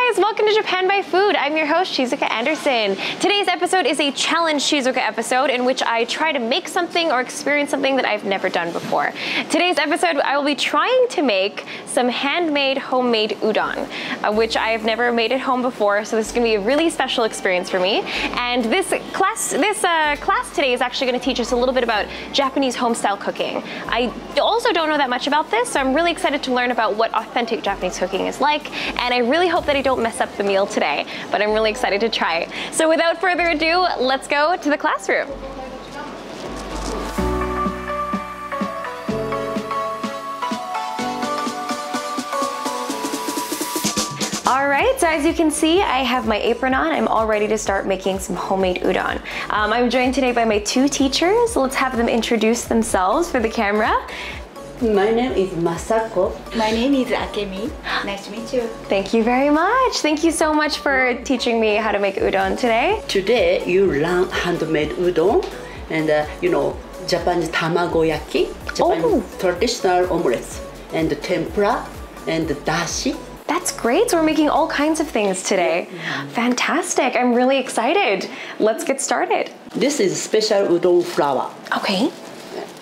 guys, welcome to Japan by Food. I'm your host, Shizuka Anderson. Today's episode is a challenge Shizuka episode in which I try to make something or experience something that I've never done before. Today's episode, I will be trying to make some handmade homemade udon, which I have never made at home before, so this is gonna be a really special experience for me. And this class today is actually gonna teach us a little bit about Japanese home-style cooking. I also don't know that much about this, so I'm really excited to learn about what authentic Japanese cooking is like, and I really hope that I don't mess up the meal today, but I'm really excited to try. So without further ado, let's go to the classroom. All right, so as you can see, I have my apron on. I'm all ready to start making some homemade udon. I'm joined today by my two teachers. Let's have them introduce themselves for the camera. My name is Masako. My name is Akemi. Nice to meet you. Thank you very much. Thank you so much for teaching me how to make udon today. Today you learn handmade udon and Japanese Tamagoyaki, Japanese traditional omelets, and tempura and dashi. That's great. So we're making all kinds of things today. Fantastic. I'm really excited. Let's get started. This is special udon flour. Okay.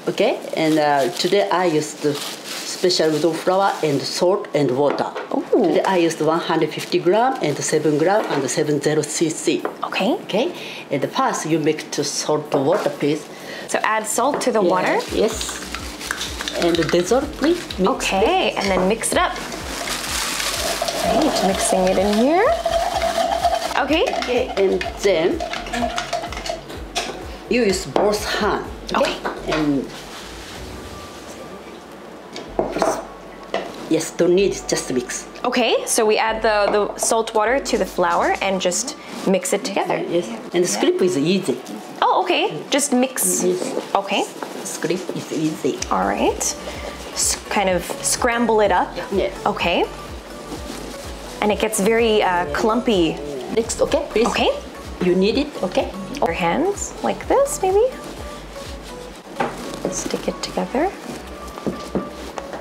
Okay, and today I used the special udon flour and salt and water. Ooh. Today I used 150 gram and 7 gram and 70 cc. Okay. Okay, and first you make the salt water, please. So add salt to the water. Yes. And dissolve, please. Mix, okay, and then mix it up. Great, mixing it in here. Okay. Okay, and then you use both hands. Okay. And yes, don't need, just mix. Okay, so we add the salt water to the flour and just mix it together. Yes, and the script is easy. Oh, okay, just mix. Okay. Script is easy. All right. Kind of scramble it up. Yeah. Okay. And it gets very clumpy. Next, okay, please. Okay. You need it, okay? Your hands like this, maybe. Stick it together.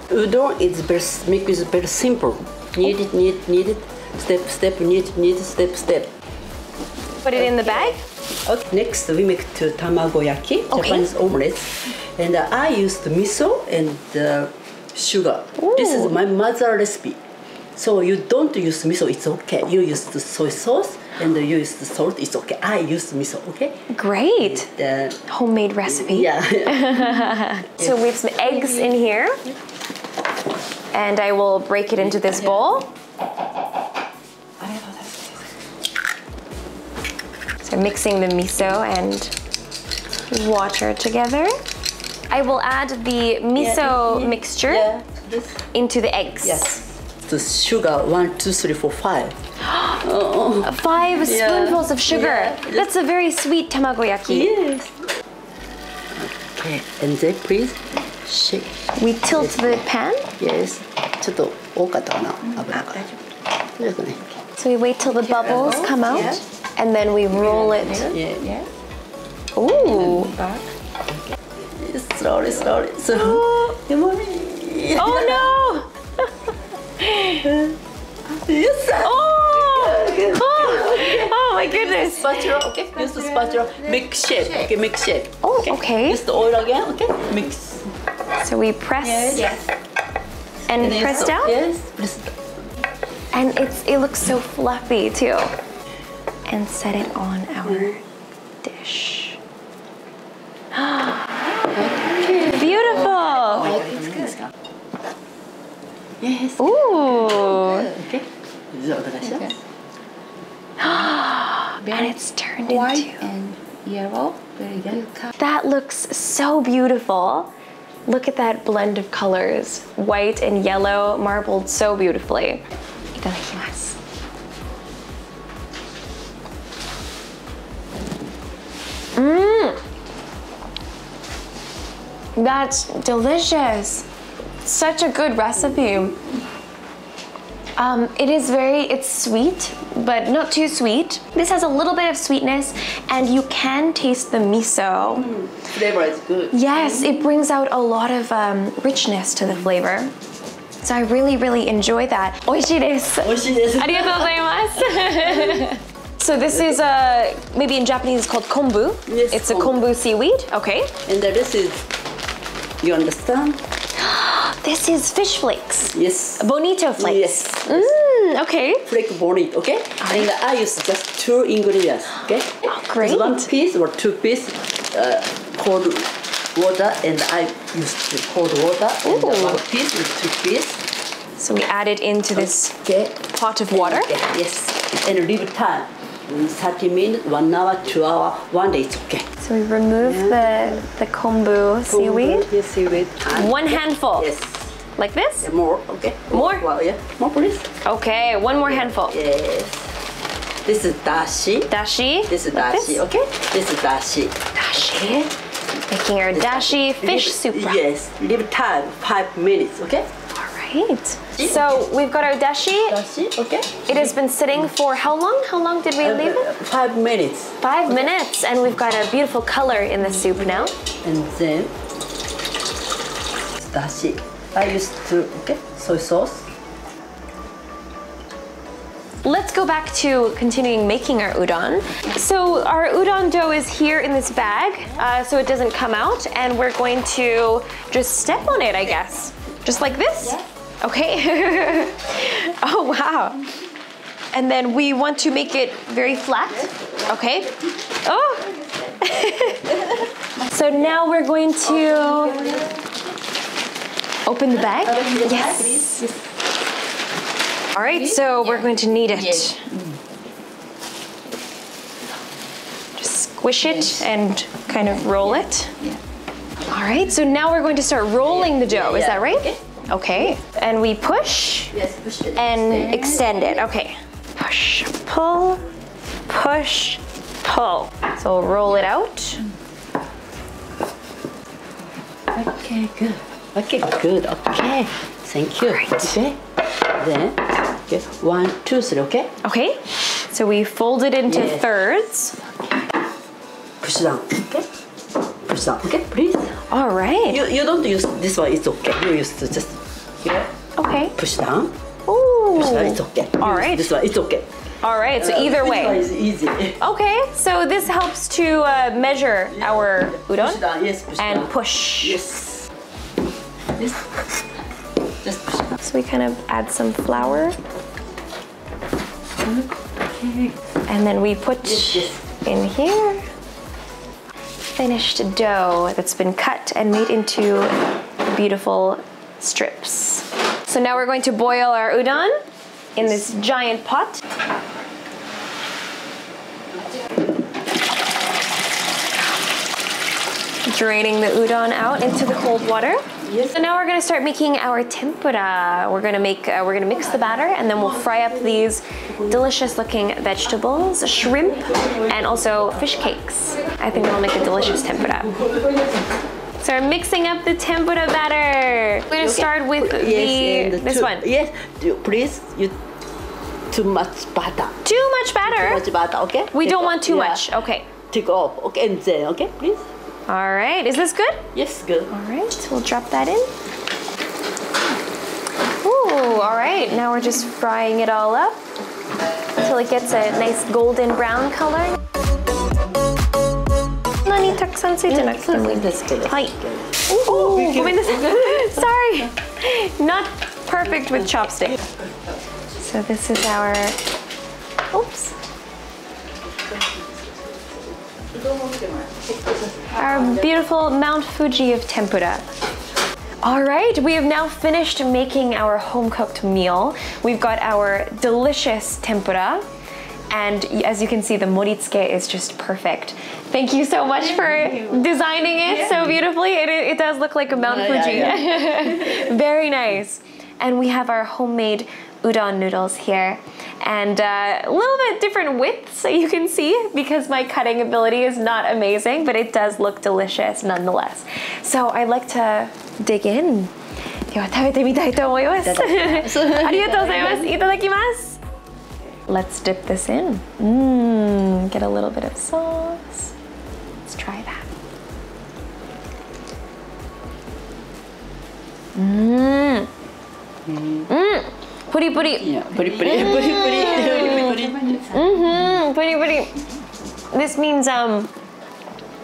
Udon is very simple. Need it, need it. Step, need, step. Put it in the bag. Okay. Next, we make Tamagoyaki, Japanese omelets. And I used miso and sugar. Ooh. This is my mother's recipe. So you don't use miso, it's okay. You use the soy sauce and you use the salt, it's okay. I use miso, okay? Great. Homemade recipe. Yeah. So we have some eggs in here. And I will break it into this bowl. So mixing the miso and water together. I will add the miso mixture into the eggs. Yes. The sugar, 1, 2, 3, 4, 5. 5 spoonfuls of sugar. Yeah. That's a very sweet tamagoyaki. Yes. Okay, and then please shake. We tilt the pan. Yes. ちょっと多かったかな、油が。So we wait till the bubbles come out, and then we roll it. Yeah. Ooh. Slowly. Oh no! Yes. Oh my goodness. Spatula, okay? Use the spatula. Make shape. Okay, make shape. Oh, okay. Use the oil again, okay? Mix. So we press and press down? Yes, press down. And it looks so fluffy too. And set it on our dish. Beautiful! Yes. Ooh! Okay. And it's turned White into... and yellow. Very good. That looks so beautiful. Look at that blend of colors. White and yellow marbled so beautifully. Itadakimasu. That's delicious. Such a good recipe. It's sweet, but not too sweet. This has a little bit of sweetness, and you can taste the miso. Flavor is good. Yes, it brings out a lot of richness to the flavor. So I really, really enjoy that. 美味しいです。美味しいです。ありがとうございます。So this is maybe in Japanese it's called kombu. Yes, it's a kombu seaweed. Okay. And this is, you understand? This is fish flakes. Yes. Bonito flakes. Yes. Okay. Flake bonito, okay? And I use just 2 ingredients, okay? Oh, great. It's 1 piece or 2 piece cold water, and I use the cold water. And 1 piece with 2 piece. So we add it into this Okay. pot of water. Yes. And leave time. 30 minutes, 1 hour, 2 hours, 1 day, it's okay. So we remove the kombu seaweed. Yes, seaweed. 1 handful. Yes. Like this? More, okay. More? Well, yeah. More, please. Okay, 1 more handful. Yes. This is dashi. Dashi. This is like dashi, this? okay? This is dashi. Dashi. Making our dashi fish soup. Yes. Leave time 5 minutes, okay? Right. So we've got our dashi. Dashi, okay? It has been sitting for how long? How long did we leave it? 5 minutes. 5 minutes. And we've got a beautiful color in the soup now. And then dashi. I used to, okay, soy sauce. Let's go back to continuing making our udon. So our udon dough is here in this bag, so it doesn't come out, and we're going to just step on it, I guess. Just like this? Yeah. Okay. Oh, wow. And then we want to make it very flat. Okay. Oh. So now we're going to open the bag. Yes. All right, so we're going to knead it. Yes. Just squish it and kind of roll it. Yeah. All right, so now we're going to start rolling the dough. Is Yeah. that right? Okay. Okay. And we push Yes, push it. and extend it. Okay. Push, pull, push, pull. So we'll roll it out. Okay, good. Okay, good. Okay. Thank you. Right. Okay. Then, okay, 1, 2, 3, okay? Okay. So we fold it into Yes. thirds. Push down, okay? Push down, okay, please. All right. You don't use this one, it's okay. You use to just here, Okay. push down, Ooh. push down, it's okay. All Use right. This one, it's okay. All right. So either This one way. is easy. Okay. So this helps to measure our Push udon down, yes, push and down. push. Yes. Yes. Just push down. So we kind of add some flour. Okay. And then we put Yes. in here finished dough that's been cut and made into beautiful strips. So now we're going to boil our udon in this giant pot. Draining the udon out into the cold water. Yes. So now we're gonna start making our tempura. We're gonna mix the batter, and then we'll fry up these delicious looking vegetables, shrimp, and also fish cakes. I think we'll make a delicious tempura. So we're mixing up the tempura batter. We're gonna start with this one. Yes, please, you too much butter. Too much batter? Too much butter, okay? We Take don't off. want too Yeah. much. Okay. Take off, okay, and then, okay, please. All right. Is this good? Yes, good. All right. We'll drop that in. Ooh. All right. Now we're just frying it all up until it gets a nice golden brown color. そんなにたくさんついてなくてもいいですけど。はい。おー、ごめんなさい。Sorry. Not perfect with chopsticks. So this is our. Oops. Our beautiful Mount Fuji of tempura. All right, we have now finished making our home-cooked meal. We've got our delicious tempura, and as you can see, the moritsuke is just perfect. Thank you so much for designing it so beautifully. It does look like a Mount Fuji. Very nice. And we have our homemade udon noodles here, and a little bit different width, so you can see, because my cutting ability is not amazing, but it does look delicious nonetheless. So I'd like to dig in. では食べてみたいと思います。ありがとうございます。いただきます。Let's dip this in. Get a little bit of sauce. Let's try that. Puri puri. Yeah, puri puri, puri puri, puri puri. Puri puri. This means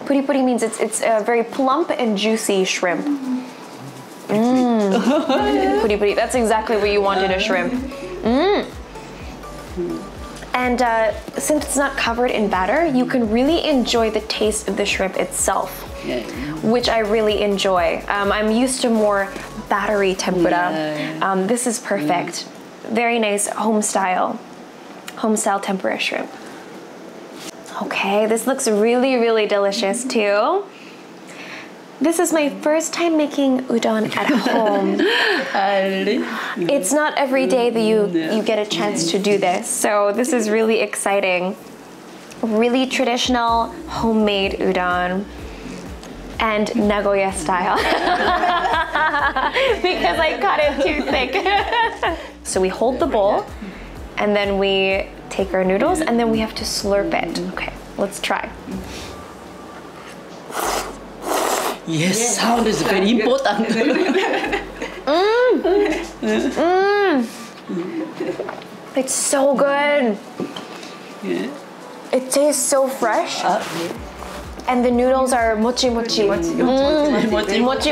puri puri means it's a very plump and juicy shrimp. Puri puri. That's exactly what you wanted a shrimp. And since it's not covered in batter, you can really enjoy the taste of the shrimp itself, which I really enjoy. I'm used to more battery tempura. This is perfect. Very nice home style tempura shrimp. Okay, this looks really, really delicious too. This is my first time making udon at home. It's not every day that you get a chance to do this, so this is really exciting. Really traditional homemade udon and Nagoya style because I cut it too thick. So we hold the bowl and then we take our noodles and then we have to slurp it. Okay, let's try. Yes, sound is very important. It's so good. It tastes so fresh. And the noodles are mochi mochi. Mochi mochi. Mochi mochi.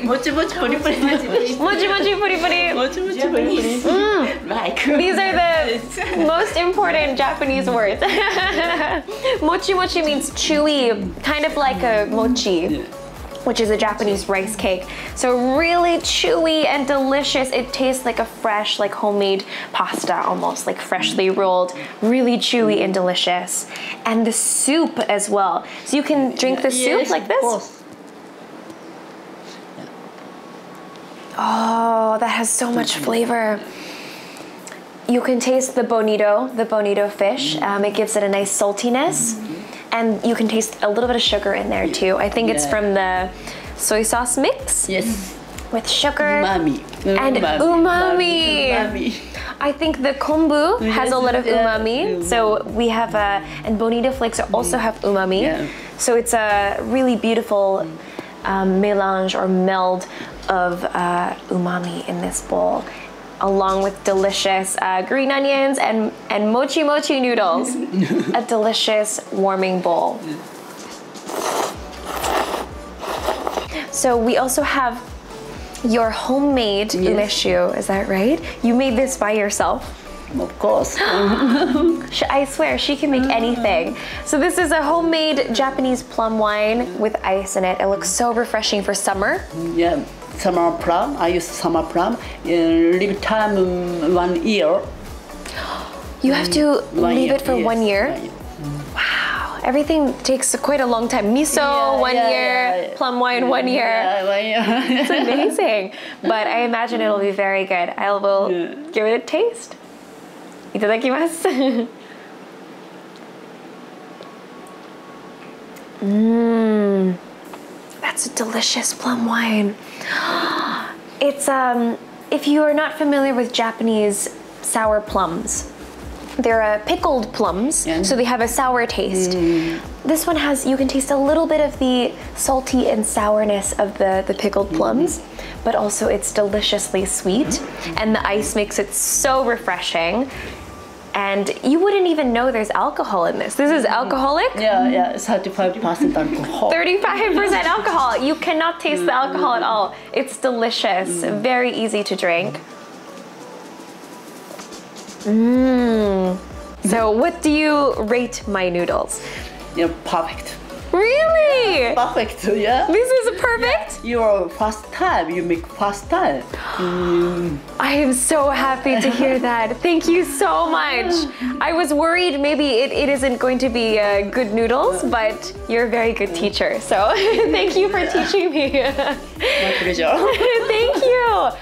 Mochi mochi puri puri. Mochi mochi puri puri. Mochi mochi puri puri. Like. These are the most important Japanese words. Mochi mochi means chewy, kind of like a mochi, which is a Japanese rice cake. So really chewy and delicious. It tastes like a fresh, like homemade pasta almost, like freshly rolled, really chewy and delicious. And the soup as well. So you can drink the soup like this. Oh, that has so much flavor. You can taste the bonito fish. It gives it a nice saltiness. And you can taste a little bit of sugar in there too. I think it's from the soy sauce mix. Yes. With sugar Umami. and umami. I think the kombu has a lot of umami. So we have and bonito flakes also have umami. So it's a really beautiful melange or meld of umami in this bowl, along with delicious green onions and mochi mochi noodles. A delicious warming bowl. So we also have your homemade umeshu, is that right? You made this by yourself? Of course. I swear, she can make anything. So this is a homemade Japanese plum wine with ice in it. It looks so refreshing for summer. Yeah. Summer plum. I use summer plum. Leave time 1 year. You have to leave it for 1 year? Wow. Everything takes quite a long time. Miso, 1 year. Plum wine, 1 year. Yeah, 1 year. It's amazing. But I imagine it'll be very good. I will give it a taste. Itadakimasu. That's a delicious plum wine. It's if you are not familiar with Japanese sour plums, they're pickled plums, so they have a sour taste. This one has, you can taste a little bit of the salty and sourness of the pickled plums, but also it's deliciously sweet, and the ice makes it so refreshing. And you wouldn't even know there's alcohol in this. This is alcoholic? Yeah, 35% alcohol. 35% alcohol. You cannot taste the alcohol at all. It's delicious. Very easy to drink. So what do you rate my noodles? Yeah, perfect. Really? Perfect, yeah. This is perfect? Your first time, you make first time. I am so happy to hear that. Thank you so much. I was worried maybe it isn't going to be good noodles, but you're a very good teacher. So thank you for teaching me. My pleasure. Thank you.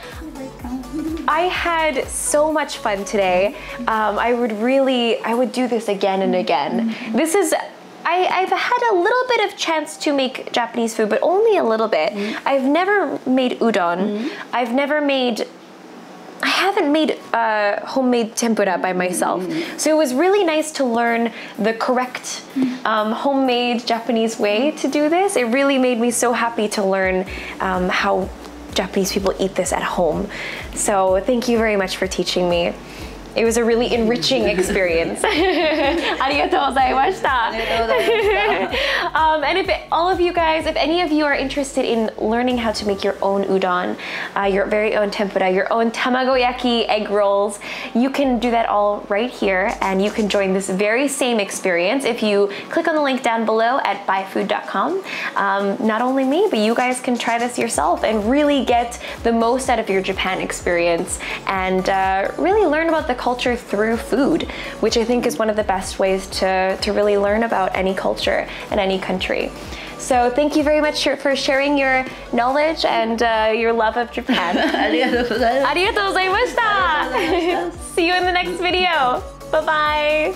I had so much fun today. I would do this again and again. This is, I've had a little bit of chance to make Japanese food, but only a little bit. I've never made udon. I haven't made homemade tempura by myself. So it was really nice to learn the correct homemade Japanese way to do this. It really made me so happy to learn how Japanese people eat this at home. So thank you very much for teaching me. It was a really enriching experience. ありがとうございました。And if all of you guys, if any of you are interested in learning how to make your own udon, your very own tempura, your own tamagoyaki egg rolls, you can do that all right here, and you can join this very same experience if you click on the link down below at ByFood.com. Not only me, but you guys can try this yourself and really get the most out of your Japan experience and really learn about the culture through food, which I think is one of the best ways to really learn about any culture in any country. So thank you very much for sharing your knowledge and your love of Japan. ありがとうございます。ありがとうございました。See you in the next video. Bye bye.